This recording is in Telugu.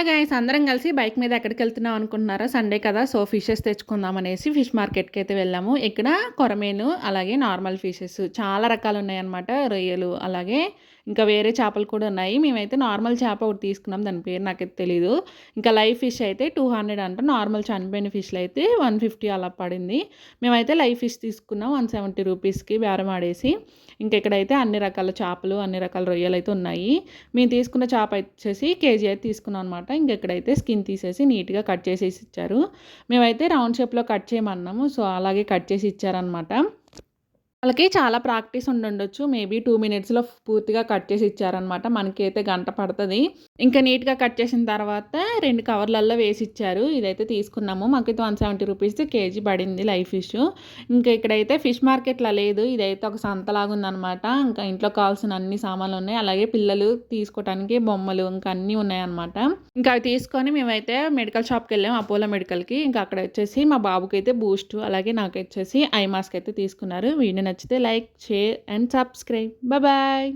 గైస్ అందరం కలిసి బైక్ మీద ఎక్కడికెళ్తున్నాం అనుకుంటున్నారా? సండే కదా! సో, ఫిషెస్ తెచ్చుకుందాం అనేసి ఫిష్ మార్కెట్‌కైతే వెళ్ళాము. ఇక్కడ కొరమీను, అలాగే నార్మల్ ఫిషెస్ చాలా రకాలున్నాయన్నమాట. రొయ్యలు, అలాగే ఇంకా వేరే చేపలు కూడా ఉన్నాయి. మేమైతే నార్మల్ చేప ఒకటి తీసుకున్నాం. దాని పేరు నాకైతే తెలీదు. ఇంకా లైవ్ ఫిష్ అయితే 200 అంట. నార్మల్ చనిపోయిన ఫిష్‌లయితే 150 అలా పడింది. మేమైతే లైవ్ ఫిష్ తీసుకున్నాం 170 రూపీస్‌కి బేరం ఆడేసి. ఇంకా ఇక్కడైతే అన్ని రకాల చేపలు, అన్ని రకాల రొయ్యలైతే ఉన్నాయి. మేము తీసుకున్న చేప వచ్చేసి కేజీ అయితే తీసుకున్నాం అనమాట. ఇంకెక్కడైతే స్కిన్ తీసేసి నీట్‌గా కట్ చేసేసి ఇచ్చారు. మేమైతే రౌండ్ షేప్‌లో కట్ చేయమన్నాము. సో, అలాగే కట్ చేసి ఇచ్చారనమాట. వాళ్ళకి చాలా ప్రాక్టీస్ ఉండుండొచ్చు. మేబీ 2 మినిట్స్‌లో పూర్తిగా కట్ చేసి ఇచ్చారనమాట. మనకైతే గంట పడతది. ఇంకా నీట్‌గా కట్ చేసిన తర్వాత 2 కవర్‌లల్లో వేసిచ్చారు. ఇదైతే తీసుకున్నాము. మాకైతే 170 రూపీస్ కేజీ పడింది లైవ్ ఫిష్. ఇంకా ఇక్కడైతే ఫిష్ మార్కెట్‌లా లేదు. ఇదైతే ఒక సంతలాగుందనమాట. ఇంకా ఇంట్లో కావాల్సిన అన్ని సామాన్లున్నాయి. అలాగే పిల్లలు తీసుకోవటానికి బొమ్మలు ఇంకా అన్నీ ఉన్నాయన్నమాట. ఇంకా అవి తీసుకొని మేమైతే మెడికల్ షాప్‌కెళ్ళాం. అపోలో మెడికల్‌కి. ఇంకా అక్కడ వచ్చేసి మా బాబుకైతే బూస్ట్, అలాగే నాకొచ్చేసి ఐ మాస్క్ అయితే తీసుకున్నారు. వీడియో నచ్చితే like, share and subscribe. Bye.